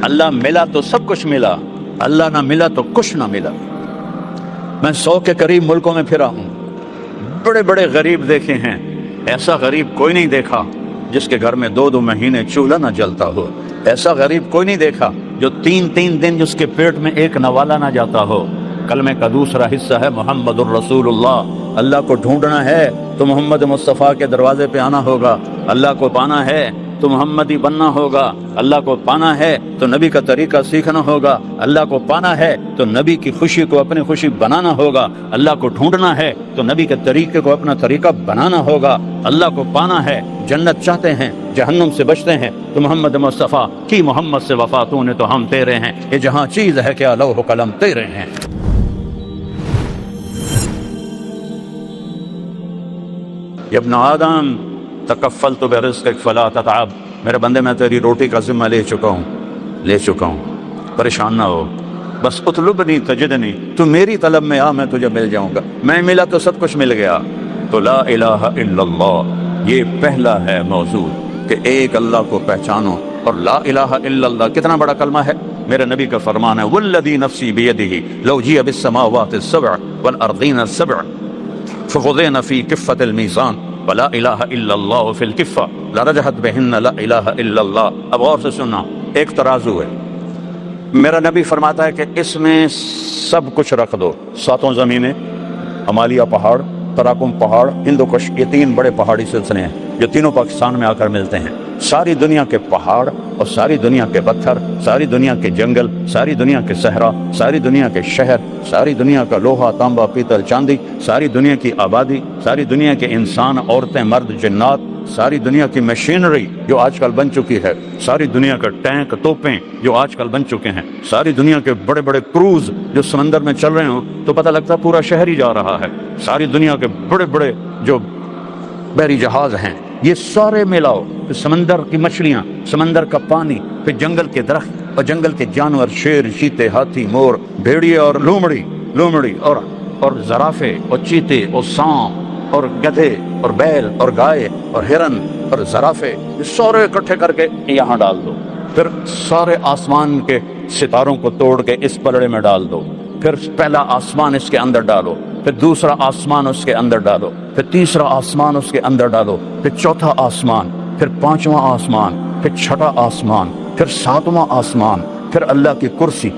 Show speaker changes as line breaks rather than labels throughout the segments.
اللہ ملا تو سب کچھ ملا، اللہ نہ ملا تو کچھ نہ ملا۔ میں 100 کے قریب ملکوں میں پھرا ہوں، بڑے بڑے غریب دیکھے ہیں، ایسا غریب کوئی نہیں دیکھا جس کے گھر میں 2 مہینے چولہا نہ جلتا ہو، ایسا غریب کوئی نہیں دیکھا جو 3 دن جس کے پیٹ میں ایک نوالا نہ جاتا ہو۔ کلمے کا دوسرا حصہ ہے محمد الرسول اللہ۔ اللہ کو ڈھونڈنا ہے تو محمد مصطفیٰ کے دروازے پہ آنا ہوگا، اللہ کو پانا ہے تو محمدی بننا ہوگا، اللہ کو پانا ہے تو نبی کا طریقہ سیکھنا ہوگا، اللہ کو پانا ہے تو نبی کی خوشی کو اپنی خوشی بنانا ہوگا، اللہ کو ڈھونڈنا ہے تو نبی کے طریقے کو اپنا طریقہ بنانا ہوگا، اللہ کو پانا ہے، جنت چاہتے ہیں، جہنم سے بچتے ہیں تو محمد مصطفیٰ کی محمد سے وفا تو نے تو ہم تیرے ہیں، یہ جہاں چیز ہے کیا لوح و قلم تیرے ہیں۔ یا ابن آدم تکفلت برزقک فلا تتعب، میرے بندے میں تیری روٹی کا ذمہ لے چکا ہوں، پریشان نہ ہو، بس اطلبنی تجدنی، تو میری طلب میں آ، میں تجھے مل جاؤں گا، میں ملا تو سب کچھ مل گیا۔ تو لا الہ الا اللہ، یہ پہلا ہے موضوع کہ ایک اللہ کو پہچانو، اور لا الہ الا اللہ کتنا بڑا کلمہ ہے۔ میرے نبی کا فرمان ہے والذی نفسی بیدہ لو جیء بالسماوات السبع والارضین السبع فقضین فی کفۃ المیزان ولا الہ الا اللہ فی الکفہ لرجحت بہن لا الہ الا اللہ۔ اب غور سے سننا، ایک ترازو ہے، میرا نبی فرماتا ہے کہ اس میں سب کچھ رکھ دو، 7 زمینیں، ہمالیہ پہاڑ، تراکم پہاڑ، ہندو کش، یہ 3 بڑے پہاڑی سلسلے ہیں جو تینوں پاکستان میں آ کر ملتے ہیں۔ ساری دنیا کے پہاڑ اور ساری دنیا کے پتھر، ساری دنیا کے جنگل، ساری دنیا کے صحرا، ساری دنیا کے شہر، ساری دنیا کا لوہا، تانبا، پیتل، چاندی، ساری دنیا کی آبادی، ساری دنیا کے انسان، عورتیں، مرد، جنات، ساری دنیا کی مشینری جو آج کل بن چکی ہے، ساری دنیا کا ٹینک، توپیں جو آج کل بن چکے ہیں، ساری دنیا کے بڑے بڑے کروز جو سمندر میں چل رہے ہوں تو پتہ لگتا ہے پورا شہر ہی جا رہا ہے، ساری دنیا کے بڑے بڑے جو بحری جہاز ہیں، یہ سارے ملاؤ، پھر سمندر کی مچھلیاں، سمندر کا پانی، پھر جنگل کے درخت اور جنگل کے جانور، شیر، چیتے، ہاتھی، مور، بھیڑیے اور لومڑی اور زرافے اور چیتے اور سانپ اور گدھے اور بیل اور گائے اور ہرن اور زرافے، یہ سارے اکٹھے کر کے یہاں ڈال دو، پھر سارے آسمان کے ستاروں کو توڑ کے اس پلڑے میں ڈال دو، پھر پہلا آسمان اس کے اندر ڈالو، پھر دوسرا آسمان اس کے اندر ڈالو، پھر تیسرا آسمان اس کے اندر ڈالو، پھر چوتھا آسمان، پھر 5واں آسمان، پھر 6واں آسمان، پھر 7واں آسمان، پھر اللہ کی کرسی،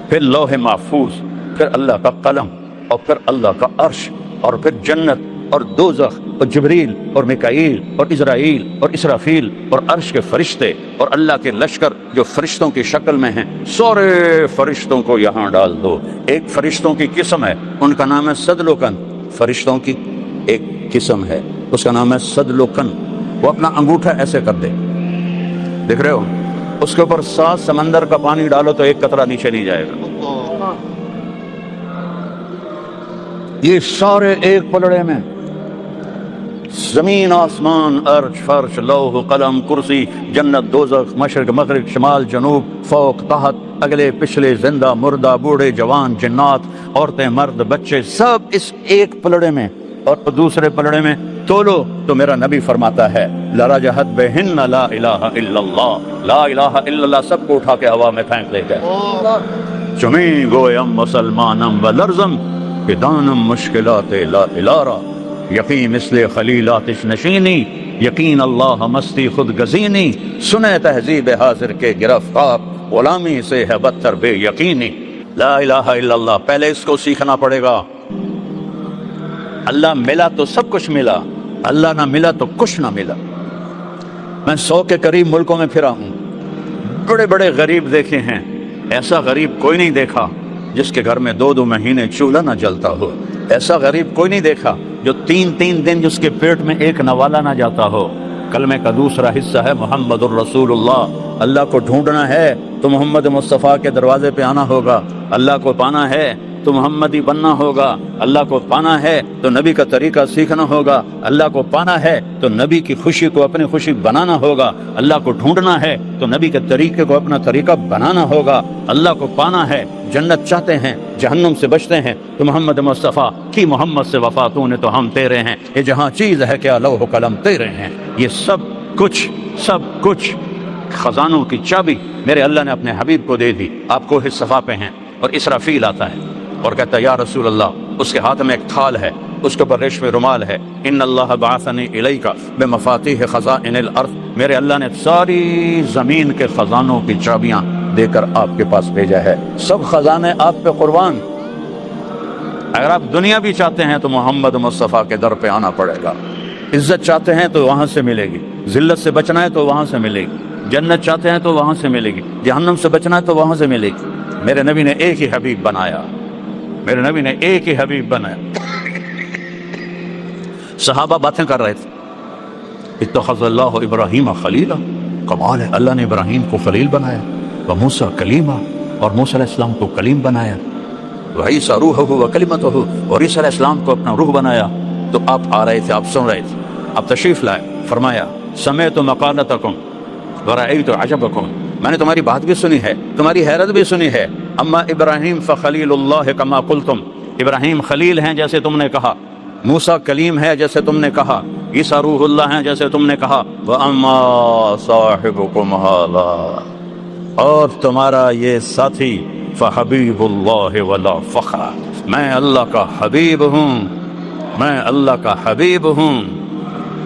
پھر لوح محفوظ، پھر اللہ کا قلم، اور پھر اللہ کا عرش، اور پھر جنت اور دوزخ اور جبریل اور میکائیل اور اسرائیل اور اسرافیل اور عرش کے فرشتے اور اللہ کے لشکر جو فرشتوں کی شکل میں ہیں، سارے فرشتوں کو یہاں ڈال دو۔ ایک فرشتوں کی قسم ہے، ان کا نام ہے صدلوکن، فرشتوں کی ایک قسم ہے، اس کا نام ہے صدلوکن، وہ اپنا انگوٹھا ایسے کر دے، دیکھ رہے ہو، اس کے اوپر 7 سمندر کا پانی ڈالو تو ایک قطرہ نیچے نہیں جائے گا، یہ سارے ایک پلڑے میں، زمین، آسمان، عرش، فرش، لوح، قلم، کرسی، جنت، دوزخ، مشرق، مغرب، شمال، جنوب، فوق، تحت، اگلے، پچھلے، زندہ، مردہ، بوڑھے، جوان، جنات، عورتیں، مرد، بچے، سب اس ایک پلڑے میں، اور دوسرے پلڑے میں تولو تو میرا نبی فرماتا ہے لرجحت بہن لا الہ الا اللہ، لا الہ الا اللہ سب کو اٹھا کے ہوا میں پھینک دے گا۔ چمی گویم مسلمانم و لرزم بدانم مشکلات لا الارا، یقین مثل خلیلاتش نشینی، یقین اللہ مستی خود گزینی، سنے تہذیب حاضر کے گرفتار، غلامی سے ہے بدتر بے یقینی۔ لا الہ الا اللہ، پہلے اس کو سیکھنا پڑے گا۔ اللہ ملا تو سب کچھ ملا، اللہ نہ ملا تو کچھ نہ ملا۔ میں 100 کے قریب ملکوں میں پھرا ہوں، بڑے بڑے غریب دیکھے ہیں، ایسا غریب کوئی نہیں دیکھا جس کے گھر میں 2 مہینے چولہا نہ جلتا ہو، ایسا غریب کوئی نہیں دیکھا جو 3 دن جس کے پیٹ میں ایک نوالا نہ جاتا ہو۔ کلمے کا دوسرا حصہ ہے محمد الرسول اللہ۔ اللہ کو ڈھونڈنا ہے تو محمد مصطفیٰ کے دروازے پہ آنا ہوگا، اللہ کو پانا ہے تو محمدی بننا ہوگا، اللہ کو پانا ہے تو نبی کا طریقہ سیکھنا ہوگا، اللہ کو پانا ہے تو نبی کی خوشی کو اپنی خوشی بنانا ہوگا، اللہ کو ڈھونڈنا ہے تو نبی کے طریقے کو اپنا طریقہ بنانا ہوگا، اللہ کو پانا ہے، جنت چاہتے ہیں، جہنم سے بچتے ہیں تو محمد مصطفیٰ کی محمد سے وفا تو نے تو ہم تیرے ہیں، یہ جہاں چیز ہے کیا لوح و قلم تیرے ہیں۔ یہ سب کچھ خزانوں کی چابی میرے اللہ نے اپنے حبیب کو دے دی. آپ کوہ صفا پہ ہیں اور اسرافیل آتا ہے اور کہتا ہے یا رسول اللہ، اس کے ہاتھ میں ایک تھال ہے، اس کے اوپر ریشمی رومال ہے. ان اللہ بعثنی الیک بمفاتیح خزائن الارض، میرے اللہ نے ساری زمین کے خزانوں کی چابیاں دے کر آپ کے پاس بھیجا ہے. سب خزانے آپ پہ قربان. اگر آپ دنیا بھی چاہتے ہیں تو محمد مصطفیٰ کے در پہ آنا پڑے گا. عزت چاہتے ہیں تو وہاں سے ملے گی، ذلت سے بچنا ہے تو وہاں سے ملے گی، جنت چاہتے ہیں تو وہاں سے ملے گی، جہنم سے بچنا ہے تو وہاں سے ملے گی. میرے نبی نے ایک ہی حبیب بنایا، میرے نبی نے ایک ہی حبیب بنایا. صحابہ باتیں کر رہے تھے، اتخذ اللہ ابراہیم خلیلا، کمال ہے، اللہ نے ابراہیم کو خلیل بنایا، وموسیٰ کلیما، اور موسیٰ علیہ السلام کو کلیم بنایا، وعیسیٰ روحہ وکلمتہ، اور عیسیٰ علیہ السلام کو اپنا روح بنایا. تو آپ آ رہے تھے، آپ سن رہے تھے، آپ تشریف لائے. فرمایا سمعت مقالتکم ورأیت عجبکم، میں نے تمہاری بات بھی سنی ہے، تمہاری حیرت بھی سنی ہے. اما ابراہیم فخلیل اللہ کما قلتم، ابراہیم خلیل ہیں جیسے تم نے کہا، موسیٰ کلیم ہے جیسے تم نے کہا، عیسیٰ روح اللہ ہیں جیسے تم نے کہا. وَأَمَّا صَاحِبُكُمْ هَذَا، اور تمہارا یہ ساتھی فحبیب اللہ ولا فخر، میں اللہ کا حبیب ہوں، میں اللہ کا حبیب ہوں.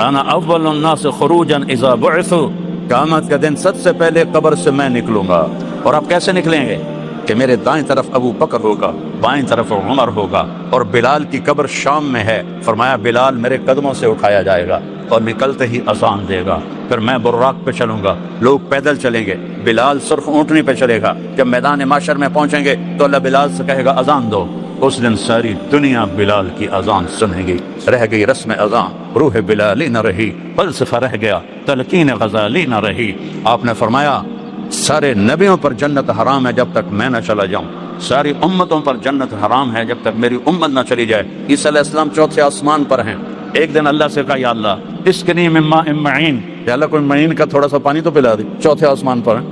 انا اول الناس خروجا اذا بعثوا، قیامت کے دن سب سے پہلے قبر سے میں نکلوں گا. اور آپ کیسے نکلیں گے؟ کہ میرے دائیں طرف ابو بکر ہوگا، بائیں طرف عمر ہوگا، اور بلال کی قبر شام میں ہے. فرمایا بلال میرے قدموں سے اٹھایا جائے گا اور نکلتے ہی اذان دے گا. پھر میں براق پہ چلوں گا، لوگ پیدل چلیں گے، بلال سرخ اونٹنی پہ چلے گا. جب میدان محشر میں پہنچیں گے تو اللہ بلال سے کہے گا اذان دو. اس دن ساری دنیا بلال کی اذان سنے گی. رہ گئی رسم اذان، روح بلالی نہ رہی، فلسفہ رہ گیا، تلقین غزالی نہ رہی. آپ نے فرمایا سارے نبیوں پر جنت حرام ہے جب تک میں نہ چلا جاؤں، ساری امتوں پر جنت حرام ہے جب تک میری امت نہ چلی جائے. عیسیٰ علیہ السلام چوتھے آسمان پر ہیں. ایک دن اللہ سے کہا یا اللہ اسقنی من ماء معین، یا اللہ کوئی معین کا تھوڑا سا پانی تو پلا دے. چوتھے آسمان پر ہیں.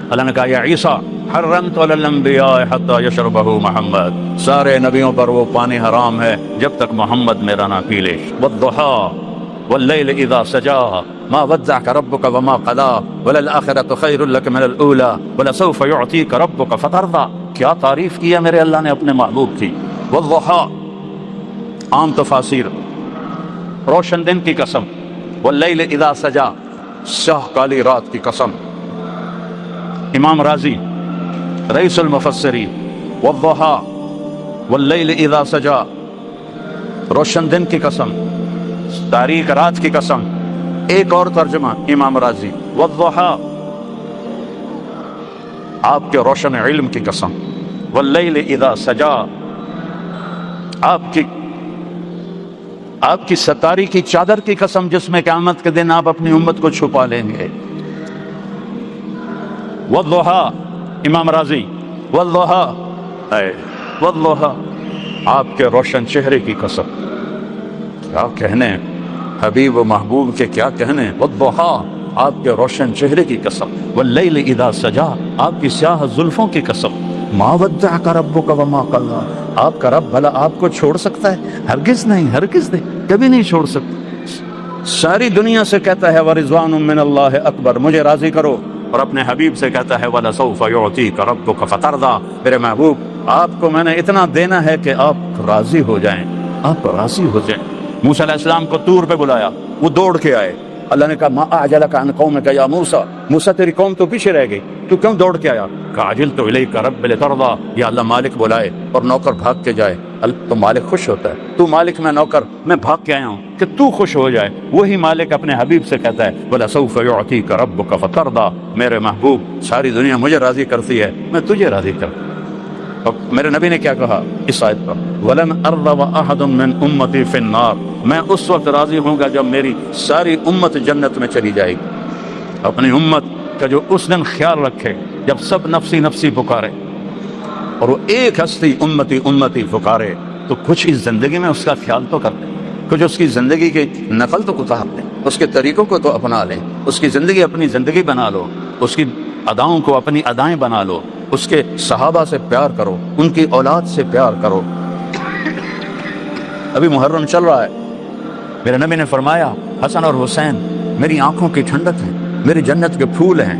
اللہ نے کہا یا عیسیٰ حرمت علی الانبیاء حتی یشربہ محمد، سارے نبیوں پر وہ پانی حرام ہے جب تک محمد میرا نہ پی لے. والضحی واللیل اذا سجا ما ودعک ربک وما قلا وللآخرۃ خیر لک من الاولی ولسوف یعطیک ربک فترضی. کیا تعریف کیا میرے اللہ نے اپنے محبوب کی. والضحی عام تفاسیر، روشن دن کی قسم، واللیل اذا سجا سیاہ کالی رات کی قسم. امام رازی رئیس المفسرین، والضحی واللیل اذا سجا، روشن دن کی قسم، تاریک رات کی قسم. ایک اور ترجمہ امام رازی، والضحی آپ کے روشن علم کی قسم، واللیل اذا سجا آپ کی ستاری کی چادر کی قسم جس میں قیامت کے دن آپ اپنی امت کو چھپا لیں گے. والضحی امام رازی، والضحی والضحی آپ کے روشن چہرے کی قسم. کیا کہنے حبیب و محبوب کے، کیا کہنے. والضحی آپ کے روشن چہرے کی قسم، واللیل اذا سجا آپ کی سیاہ زلفوں کی قسم. ما ودعک ربک وما قلی، آپ کا رب بھلا آپ کو چھوڑ سکتا ہے؟ ہرگز نہیں، ہرگز نہیں، کبھی نہیں چھوڑ سکتا. ساری دنیا سے کہتا ہے ورضوان من اللہ اکبر، مجھے راضی کرو، اور اپنے حبیب سے کہتا ہے وَلَسَوْفَ يُعْطِيكَ رَبُّكَ فَتَرْضَىٰ، میرے محبوب آپ کو میں نے اتنا دینا ہے کہ آپ راضی ہو جائیں، آپ راضی ہو جائیں. موسیٰ علیہ السلام کو طور پہ بلایا، وہ دوڑ کے آئے. اللہ نے کہا ما اعجلک عن قومک یا موسیٰ، موسیٰ تیری قوم تو پیچھے رہ گئی، تو کیوں دوڑ کے آیا؟ کہا عجلت الیک رب لترضیٰ، یا اللہ مالک بلائے اور نوکر بھاگ کے جائے. تو مالک خوش ہوتا ہے، تو مالک میں نوکر، میں بھاگ کے آیا ہوں کہ تو خوش ہو جائے. وہی مالک اپنے حبیب سے کہتا ہے وَلَسَوْفَ يُعْطِيكَ رَبُّكَ فَتَرْضَىٰ، میرے محبوب ساری دنیا مجھے راضی کرتی ہے، میں تجھے راضی کرتا. اور میرے نبی نے کیا کہا اس آیت پر؟ وَلَنْ أَرْضَوَ أَحَدٌ مِّنْ أُمَّتِي فِي النَّارِ، میں اس وقت راضی ہوں گا جب میری ساری امت جنت میں چلی جائے گی. اپنی امت کا جو اس دن خیال رکھے جب سب نفسی نفسی پکارے اور وہ ایک ہستی امتی امتی پکارے، تو کچھ اس زندگی میں اس کا خیال تو کر لیں، کچھ اس کی زندگی کی نقل تو اتار لیں، اس کے طریقوں کو تو اپنا لیں، اس کی زندگی اپنی زندگی بنا لو، اس کی اداؤں کو اپنی ادائیں بنا لو، اس کے صحابہ سے پیار کرو، ان کی اولاد سے پیار کرو. ابھی محرم چل رہا ہے، میرے نبی نے فرمایا حسن اور حسین میری آنکھوں کی ٹھنڈک ہیں، میری جنت کے پھول ہیں،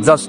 10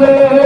پہ